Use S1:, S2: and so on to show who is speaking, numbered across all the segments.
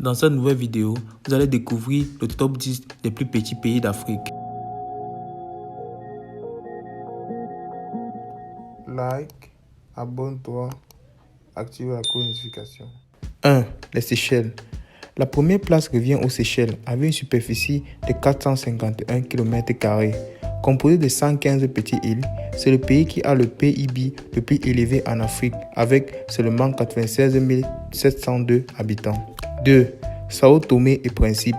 S1: Dans cette nouvelle vidéo, vous allez découvrir le top 10 des plus petits pays d'Afrique.
S2: Like, abonne-toi, active la notification.
S1: 1. Les Seychelles. La première place revient aux Seychelles avec une superficie de 451 km². Composé de 115 petites îles, c'est le pays qui a le PIB le plus élevé en Afrique avec seulement 96 702 habitants. 2. Sao Tomé et Principe.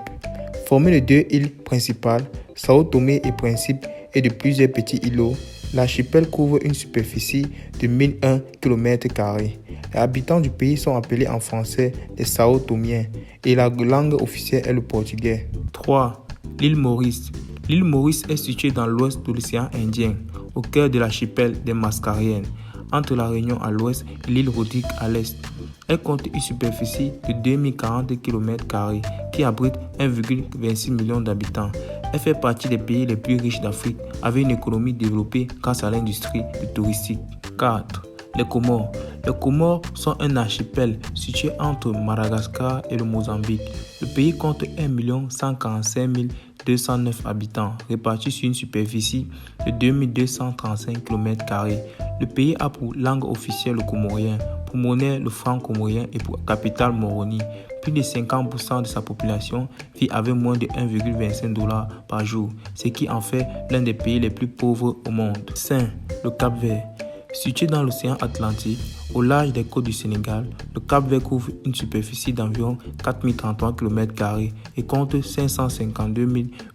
S1: Formé de deux îles principales, Sao Tomé et Principe et de plusieurs petits îlots, l'archipel couvre une superficie de 1001 km². Les habitants du pays sont appelés en français les Sao Tomiens et la langue officielle est le portugais. 3. L'île Maurice. L'île Maurice est située dans l'ouest de l'océan Indien, au cœur de l'archipel des Mascaréennes, entre la Réunion à l'ouest et l'île Rodrigue à l'est. Elle compte une superficie de 2040 km² qui abrite 1,26 million d'habitants. Elle fait partie des pays les plus riches d'Afrique avec une économie développée grâce à l'industrie touristique. 4. Les Comores. Les Comores sont un archipel situé entre Madagascar et le Mozambique. Le pays compte 1 145 209 habitants répartis sur une superficie de 2235 km². Le pays a pour langue officielle le comorien, pour monnaie le franc comorien et pour capitale Moroni. Plus de 50% de sa population vit avec moins de 1,25 $ par jour, ce qui en fait l'un des pays les plus pauvres au monde. 5. Le Cap-Vert. Situé dans l'océan Atlantique, au large des côtes du Sénégal, le Cap-Vert couvre une superficie d'environ 4033 km² et compte 552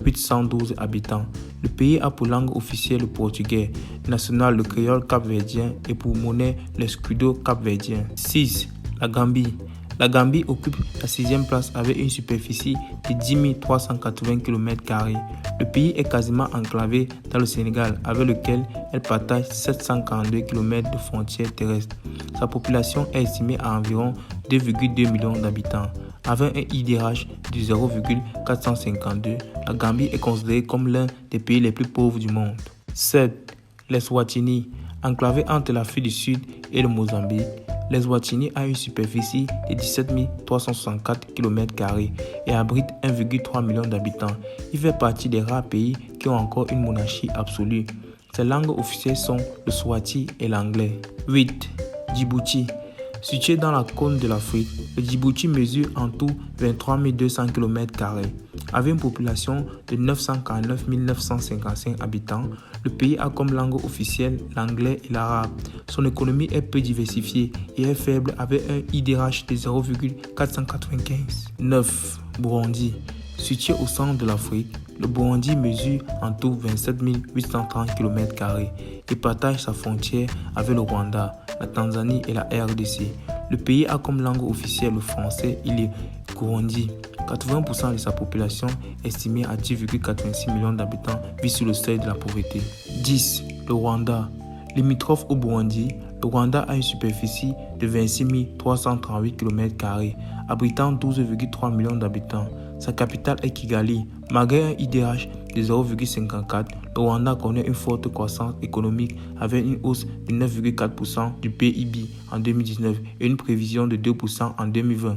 S1: 812 habitants. Le pays a pour langue officielle le portugais, national le créole capverdien et pour monnaie l'escudo capverdien. 6. La Gambie. La Gambie occupe la 6e place avec une superficie de 10 380 km². Le pays est quasiment enclavé dans le Sénégal avec lequel elle partage 742 km de frontières terrestres. Sa population est estimée à environ 2,2 millions d'habitants. Avec un IDH de 0,452, la Gambie est considérée comme l'un des pays les plus pauvres du monde. 7. L'Eswatini. Enclavé entre l'Afrique du Sud et le Mozambique, l'Eswatini a une superficie de 17 364 km² et abrite 1,3 million d'habitants. Il fait partie des rares pays qui ont encore une monarchie absolue. Ses langues officielles sont le swati et l'anglais. 8. Djibouti. Situé dans la cône de l'Afrique, le Djibouti mesure en tout 23 200 km². Avec une population de 949 955 habitants, le pays a comme langue officielle l'anglais et l'arabe. Son économie est peu diversifiée et est faible avec un IDH de 0,495. 9. Burundi. Situé au centre de l'Afrique, le Burundi mesure en tout 27 830 km² et partage sa frontière avec le Rwanda, la Tanzanie et la RDC. Le pays a comme langue officielle le français et le kirundi. 80% de sa population, estimée à 10,86 millions d'habitants, vit sous le seuil de la pauvreté. 10. Le Rwanda. Limitrophe au Burundi, le Rwanda a une superficie de 26 338 km², abritant 12,3 millions d'habitants. Sa capitale est Kigali. Malgré un IDH de 0,54, le Rwanda connaît une forte croissance économique avec une hausse de 9,4% du PIB en 2019 et une prévision de 2% en 2020.